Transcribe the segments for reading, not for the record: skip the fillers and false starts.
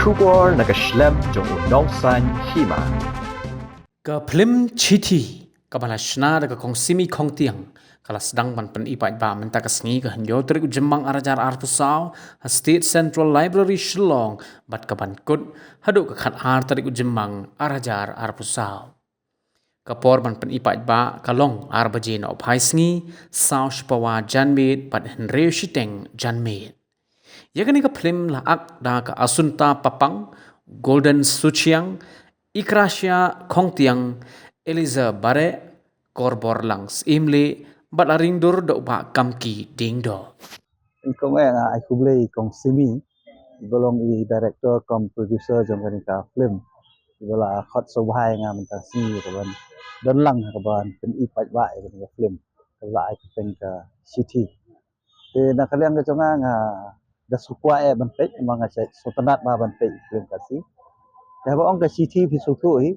Kubor nakaslem jong unongsan hima. Ka film chiti ka balashna da ka kong simi kong tiang kala sedang ban pen ipa ba menta ka sngi ka hanyo trik jemang arajar arpusaw ha State Central Library Shillong bat ka ban kut hadu ka khat ar trik jemang arajar arpusaw kapor ban pen ipa ba kalong ar baje na ophai sngi saw shpawa janmit pat henreu shiteng janmit yakani ka film la ak da ka asunta papang Golden Suchiang Ikrasya Kongtiang Eliza Bare Korbor Langs Imli Balaring dur do ba kamki dingdo. Kong ai kublei kong simi belong i director kom producer jong ka film bela khot sobhai nga menta si kaban dan lang kaban pen ipat ba ka film la ai pen ka city te na kaliang ka jonga nga da sukwa ban pe manga so tanat ba ban pe film ka si ya ba ong ka city phi suku hi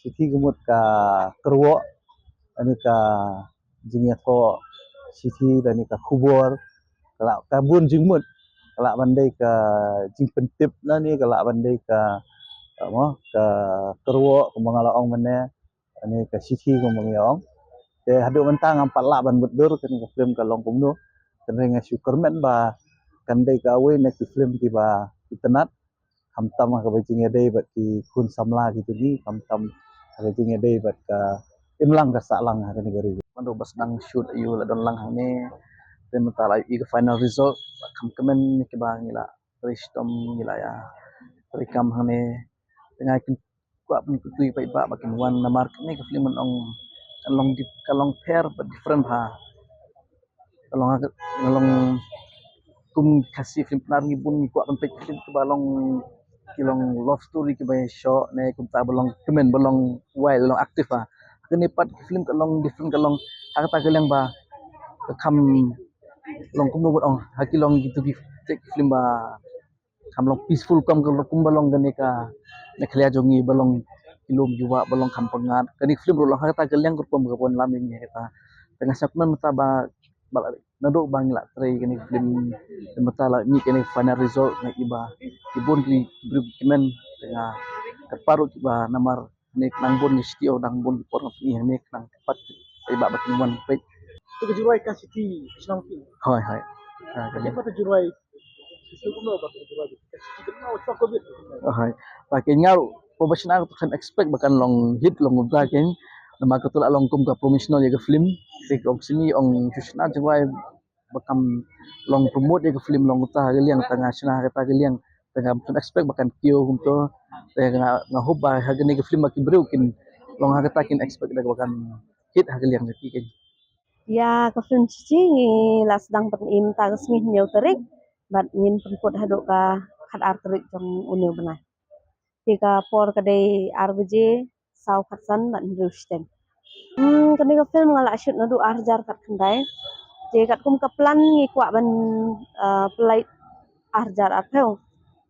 city gumut ka kerwo ani ka jingya tho city dan ka kubor kala kabun jingmut kala bandai ka jing pentip na ni kala bandai ka ka kerwo mangala ong mane ani ka city ko mangyong te hadu mentang ampat la ban bedur kan ka film ka long kumno kan nga superman ba kan dai ka we na ki film ti ba itanat hamtam ka bajing dai bat ki kun samla gitu ni hamtam ka bajing dai bat ka imlang ka salang ka negeri mando bas nang shoot ayu la don lang hane then mentala i final result kam kemen ke bang ila ristom ila ya rekam hane tengah kin kuat pun kutui pai ba makin wan na mark ni ke film ong kalong pair but different ha kalong kum kasih film penar ni bun kuat pun pek film ke balong kilong love story ke bay show ne kum ta balong kemen balong wild balong aktif ha kini pat film kalong different kalong agak tagelang ba kam long kum no ong hakilong gitu cek film ba kam long peaceful kam balong gane ka ne khlia jongi balong ilum juwa balong kam pengat kani film lo ha ta geleng kurpom gapon laming ni ta tengah sakman mata ba nadok bang la trai kani film mata la ni kani final result na iba ibon ni men tengah terparu ba namar ni nang bon ni stio nang bon por ni ni nang tepat iba batin wan pe tu jurai ka city senang film hai hai apa tu jurai isu kuno ba tu jurai city kenal cok bit hai pakai nyau profesional tu kan expect bahkan long hit long uta ken nama ketul long kum ka promotional ya ke film sik ong sini ong susna jurai bakam long promote ya ke film long uta geliang tengah sina kata geliang tengah expect bahkan kio kum to tengah ngahob ba hagani ke film makin berukin long kata kin expect dak bahkan hit hageliang ki ken ya ka film cici ni la sedang pen im ta resmi nyau terik bat ngin pengkut hadok ka khat ar terik jong uneu benai tika por kadai RBJ sau khatsan bat Rusten kani ka film ngala shoot nadu arjar kat kendai je kat kum ka plan ngi kwa ban pelai arjar athau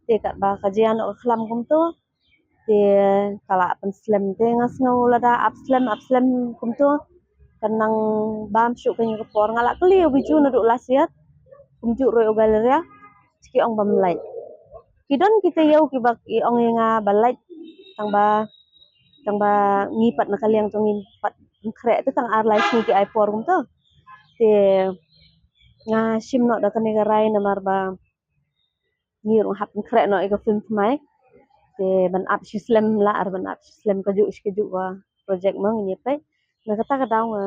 te kat ba kajian o khlam kum tu te kala pen slam te ngas ngau lada up slam kum tu kanang bam syuk kanya ke por ngala kli biju nadu lasiat kumjuk roi galeria ciki ong bam lai kidon kita yau kibak i ong nga balai tang ba ngipat na kaliang tong ngipat krek tu tang ar lai ki ai por kum tu te nga sim no da kani garai na marba ngir hap krek no iko film mai te ban up slam la ar ban up slam kaju wa project mang ni pe na kata ka daw nga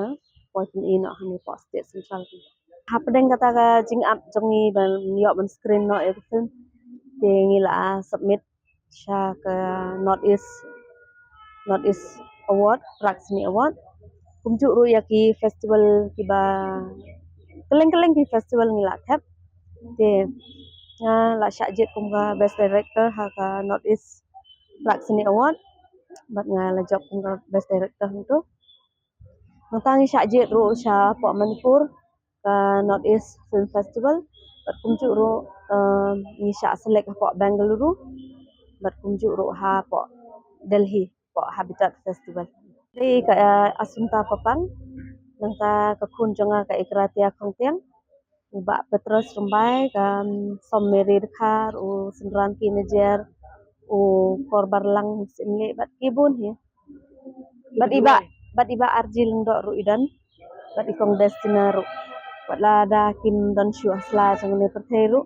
point in no hani post central hap deng kata ka jing up jongi ban yo ban screen no iko film te ngila submit sha ke Northeast Award Praksini Award kumjuk ru yaki festival kiba keleng ki festival ngila thap te nga la syajit kum ka best director ha ka Northeast Praksini Award bat nga la job kum ka best director itu ngantangi syajit ru sha po Manipur ka Northeast Film Festival bat kumjuk ru ni sya select po Bengaluru bat kumjuk ru ha po Delhi po Habitat Festival di ka asunta papang nangka ka kunjonga ka ikratia kongtiang uba petros rumbai ka sommeri dekhar u sendran ki nejer korbar lang simle bat kibun ya. Bat iba arjil ndok ru idan. Bat ikong destina ru. Bat lada kim don syu asla jang ne pertheru.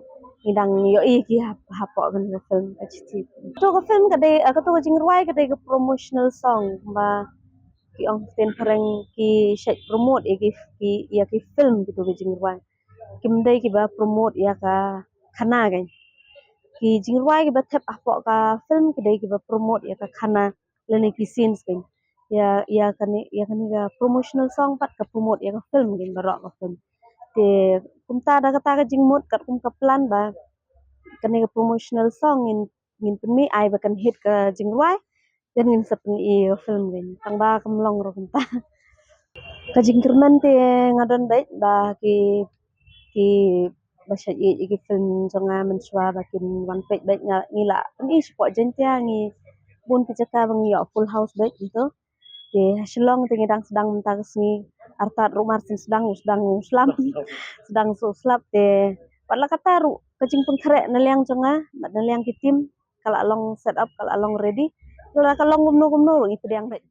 Idang yo ki hapok kan ke film kecil. Tu ke film kadai aku tu jing ruai kadai ke promotional song ba ki ong ten pereng ki shek promote ya ki film gitu ke jing ruai. Kim dai ki ba promote ya ka khana kan. Ki jing ruai ki ba thep hapok ka film ki dai ki ba promote ya ka khana lene ki scenes kan. Ya kani ka promotional song pat ka promote ya ka film kan barok ka film. Te kumta da kata ka jing mut kat kum ka plan ba kani ka promotional song ngin penmi ai ba kan hit ka jing ruai dan ngin sepen i film kan. Tang ba kamlong ro kumta. Ka jing kerman te ngadon bait ba ki basya i film jonga mensua bakin one page bait ngila ni support jentia ngi bun ki jaka bang yo full house bait gitu. Te hasilong te ngidang sedang mentar sni artat rumah sedang slam sedang slap te padla kata ru kecing pun kere neliang jonga neliang ki tim kala long set up kala long ready kala long gumno i pedang bait